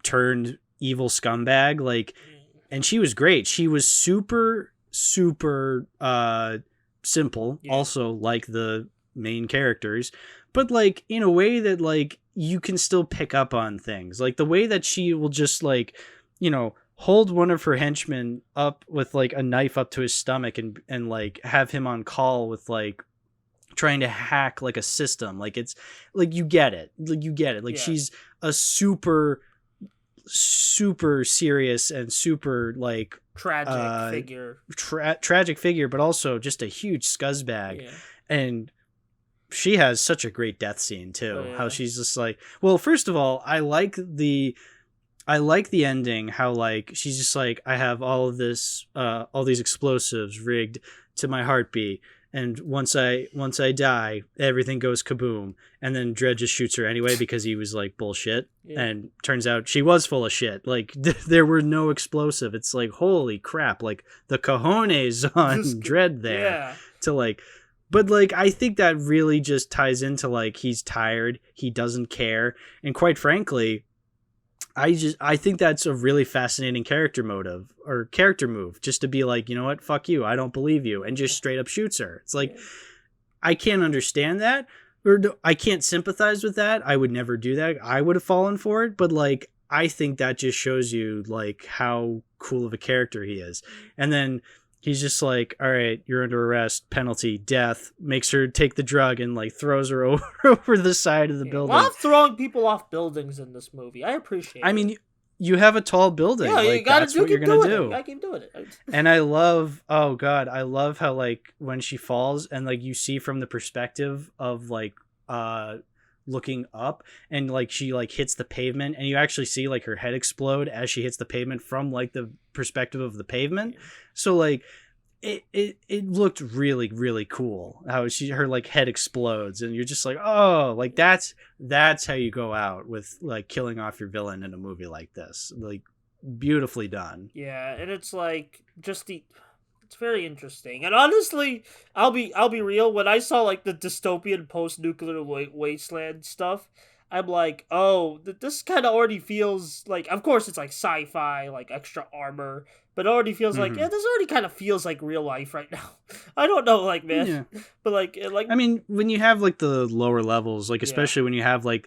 turned evil scumbag, like, and she was great. She was super simple, also like the main characters, but like in a way that like you can still pick up on things, like the way that she will just like, you know, hold one of her henchmen up with like a knife up to his stomach and like have him on call with like trying to hack like a system. Like it's like you get it, like she's a super serious and super like tragic figure, but also just a huge scuzzbag. And she has such a great death scene too. How she's just like, well, first of all, I like the ending, how like she's just like, I have all of this all these explosives rigged to my heartbeat, and once I die, everything goes kaboom. And then Dred just shoots her anyway because he was like bullshit. And turns out she was full of shit. Like there were no explosive. It's like, holy crap, like the cojones on Dred there to like. But like I think that really just ties into like he's tired, he doesn't care, and quite frankly, I think that's a really fascinating character move, just to be like, you know what, fuck you, I don't believe you, and just straight up shoots her. It's like, I can't understand that, or I can't sympathize with that. I would never do that. I would have fallen for it, but like, I think that just shows you like how cool of a character he is. And then he's just like, all right, you're under arrest, penalty, death, makes her take the drug and like throws her over the side of the building. A lot of throwing people off buildings in this movie. I appreciate it. I mean, you have a tall building. Yeah, like, that's what you're going to do. I keep doing it. And I love how like when she falls and like you see from the perspective of like looking up, and like she like hits the pavement, and you actually see like her head explode as she hits the pavement from like the perspective of the pavement. So like it looked really, really cool how her like head explodes, and you're just like, oh, like that's how you go out with like killing off your villain in a movie like this. Like beautifully done. Yeah, and it's like just it's very interesting. And honestly, I'll be real, when I saw like the dystopian post-nuclear wasteland stuff, I'm like, oh, this kind of already feels like, of course it's like sci-fi, like extra armor, but it already feels like, this already kind of feels like real life right now. I don't know, like, man, but like, I mean, when you have like the lower levels, like especially when you have like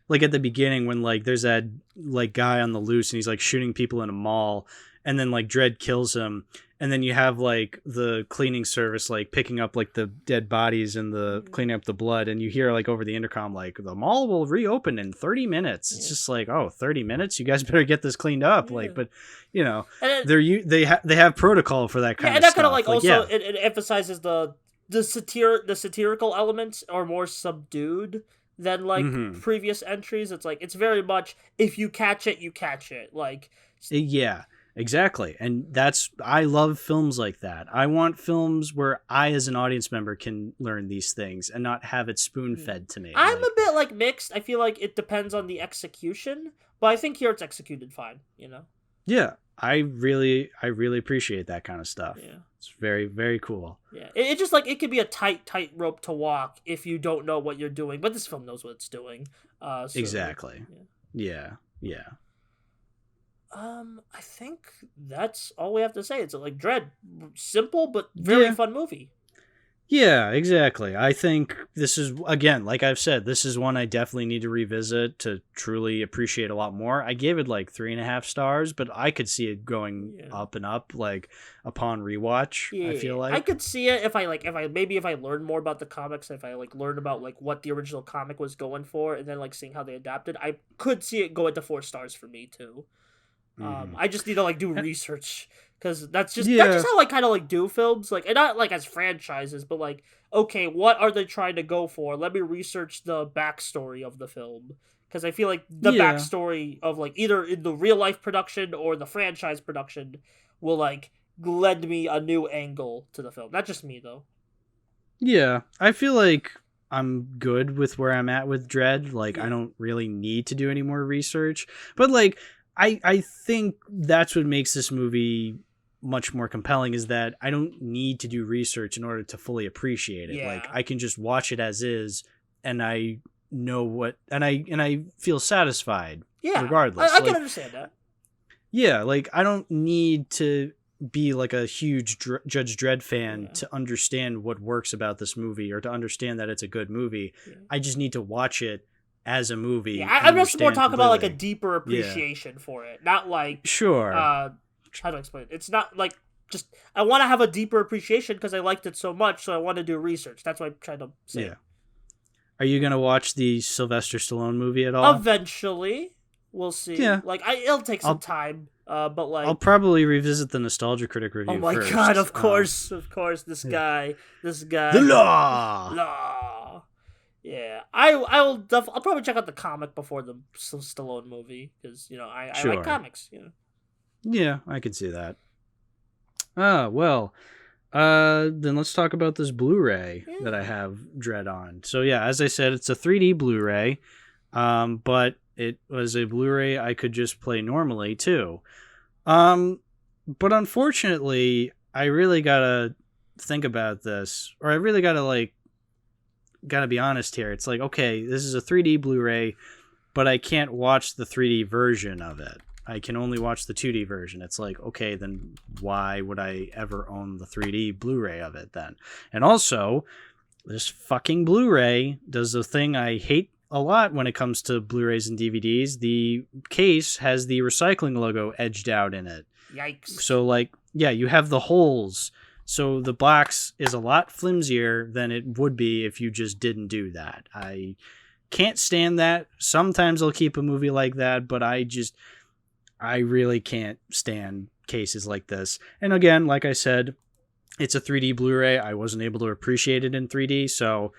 like at the beginning when like there's that like guy on the loose and he's like shooting people in a mall, and then like Dred kills him, and then you have like the cleaning service like picking up like the dead bodies and the cleaning up the blood, and you hear like over the intercom like the mall will reopen in 30 minutes. It's just like, oh, 30 minutes, you guys better get this cleaned up. Like, but you know, they have protocol for that kind of stuff. And that kind of like also it emphasizes the satirical elements are more subdued than like previous entries. It's like, it's very much, if you catch it, you catch it. Like, yeah, exactly. And I love films like that. I want films where I as an audience member can learn these things and not have it spoon fed to me. I'm a bit like mixed. I feel like it depends on the execution, but I think here it's executed fine, you know? Yeah, I really appreciate that kind of stuff. Yeah. It's very, very cool. Yeah, it's just like, it could be a tight rope to walk if you don't know what you're doing, but this film knows what it's doing. Exactly. Yeah. I think that's all we have to say. It's like Dredd, simple but very fun movie. Yeah, exactly. I think this is, again, like I've said, this is one I definitely need to revisit to truly appreciate a lot more. I gave it like 3.5 stars, but I could see it going up and up, like upon rewatch. I feel like I could see it if I learned more about the comics, if I like learned about like what the original comic was going for, and then like seeing how they adapted, I could see it go into 4 stars for me too. I just need to like do research, because that's just how I kind of like do films, like, and not like as franchises, but like, okay, what are they trying to go for? Let me research the backstory of the film, because I feel like the backstory of like either in the real life production or the franchise production will like lend me a new angle to the film. Not just me though. Yeah, I feel like I'm good with where I'm at with Dredd. Like, I don't really need to do any more research, but like, I think that's what makes this movie much more compelling is that I don't need to do research in order to fully appreciate it. Yeah. Like I can just watch it as is, and I know what, and I feel satisfied. Yeah, regardless. I can understand that. Yeah, like I don't need to be like a huge Judge Dredd fan to understand what works about this movie or to understand that it's a good movie. Yeah. I just need to watch it as a movie. Yeah, I'm just more talking about like a deeper appreciation for it, not like how to explain it? It's not like just I want to have a deeper appreciation because I liked it so much, so I want to do research. That's what I'm trying to say. Yeah. Are you gonna watch the Sylvester Stallone movie at all? Eventually, we'll see. Yeah. Like it'll take some time. But like I'll probably revisit the Nostalgia Critic review. Oh my god! Of course, this guy, the law. Yeah, I'll probably check out the comic before the Stallone movie because I like comics. Yeah, I could see that. Well, then let's talk about this Blu-ray that I have Dredd on. So yeah, as I said, it's a 3D Blu-ray, but it was a Blu-ray I could just play normally too. But unfortunately, I really gotta think about this, or I really gotta be honest here. It's like, okay, this is a 3D Blu-ray, but I can't watch the 3D version of it. I can only watch the 2D version. It's like, okay, then why would I ever own the 3D Blu-ray of it then? And also, this fucking Blu-ray does the thing I hate a lot when it comes to Blu-rays and DVDs. The case has the recycling logo edged out in it. Yikes. So you have the holes. So the box is a lot flimsier than it would be if you just didn't do that. I can't stand that. Sometimes I'll keep a movie like that, but I really can't stand cases like this. And again, like I said, it's a 3D Blu-ray. I wasn't able to appreciate it in 3D, so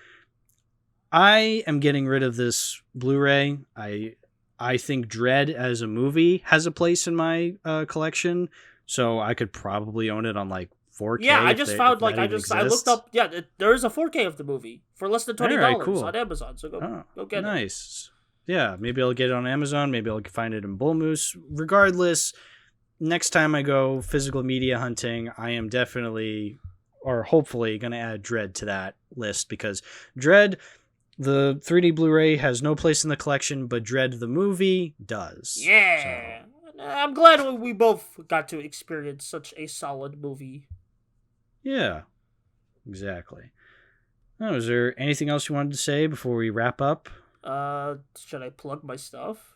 I am getting rid of this Blu-ray. I think Dredd as a movie has a place in my collection, so I could probably own it on like 4K. Yeah, I just found I looked up. Yeah, there is a 4K of the movie for less than $20 on Amazon. So go get it. Nice. Yeah, maybe I'll get it on Amazon. Maybe I'll find it in Bull Moose. Regardless, next time I go physical media hunting, I am definitely, or hopefully, going to add Dredd to that list because Dredd, the 3D Blu-ray, has no place in the collection, but Dredd the movie does. Yeah. So. I'm glad we both got to experience such a solid movie. Yeah, exactly. Oh, is there anything else you wanted to say before we wrap up? Should I plug my stuff?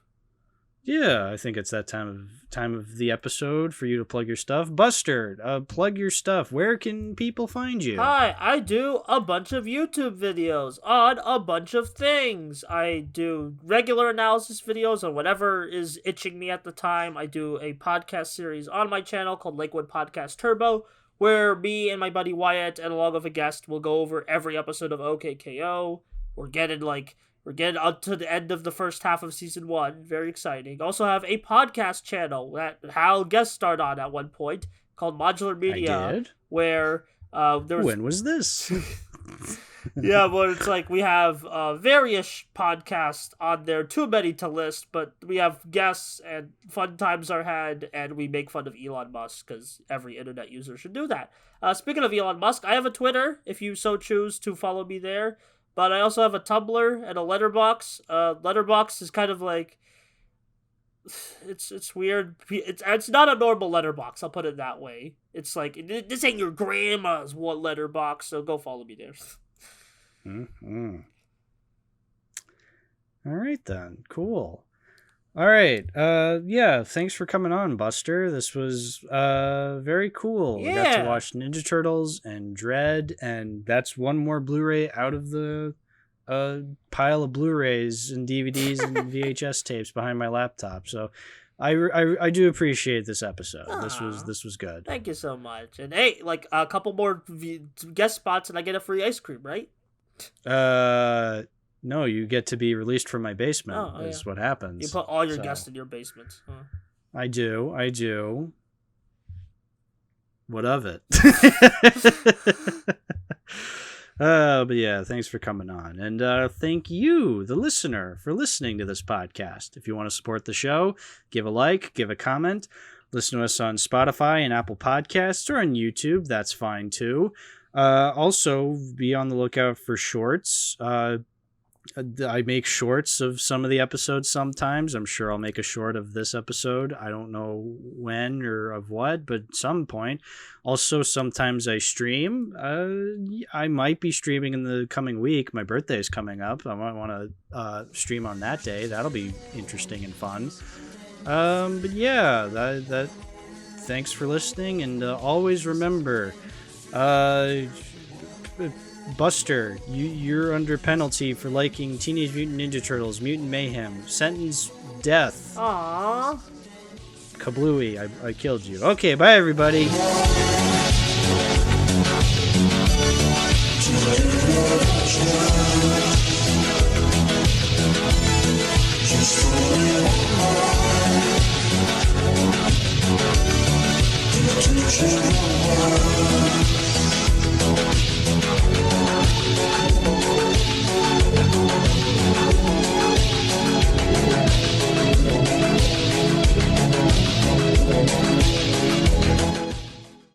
Yeah, I think it's that time of the episode for you to plug your stuff. Buster, plug your stuff. Where can people find you? Hi, I do a bunch of YouTube videos on a bunch of things. I do regular analysis videos on whatever is itching me at the time. I do a podcast series on my channel called Lakewood Podcast Turbo, where me and my buddy Wyatt and along with a guest will go over every episode of OKKO. We're getting up to the end of the first half of season 1. Very exciting. Also have a podcast channel that Hal guest starred on at one point called Modular Media. I did? Where there was... When was this? Yeah, but it's like we have various podcasts on there, too many to list, but we have guests and fun times are had, and we make fun of Elon Musk because every internet user should do that. Speaking of Elon Musk, I have a Twitter if you so choose to follow me there. But I also have a Tumblr and a Letterboxd. Letterboxd is kind of like, it's weird. It's not a normal Letterboxd, I'll put it that way. It's like, this ain't your grandma's Letterboxd, so go follow me there. Mm-hmm. All right then, cool. All right, yeah, thanks for coming on, Buster. This was very cool. Yeah. We got to watch Ninja Turtles and Dredd, and that's one more Blu-ray out of the pile of Blu-rays and DVDs and VHS tapes behind my laptop. So I do appreciate this episode. Aww. This was good. Thank you so much. And hey, like a couple more guest spots and I get a free ice cream, right? No, you get to be released from my basement, is what happens. You put all your guests in your basement. Huh? I do. What of it? But yeah, thanks for coming on. And thank you, the listener, for listening to this podcast. If you want to support the show, give a like, give a comment. Listen to us on Spotify and Apple Podcasts, or on YouTube. That's fine too. Also, be on the lookout for shorts. I make shorts of some of the episodes sometimes. I'm sure I'll make a short of this episode. I don't know when or of what, but some point. Also, sometimes I stream. I might be streaming in the coming week. My birthday is coming up. I might want to stream on that day. That'll be interesting and fun. But yeah, that. Thanks for listening, and always remember, Buster, you're under penalty for liking Teenage Mutant Ninja Turtles, Mutant Mayhem. Sentence, death. Aww. Kablooey, I killed you. Okay, bye everybody.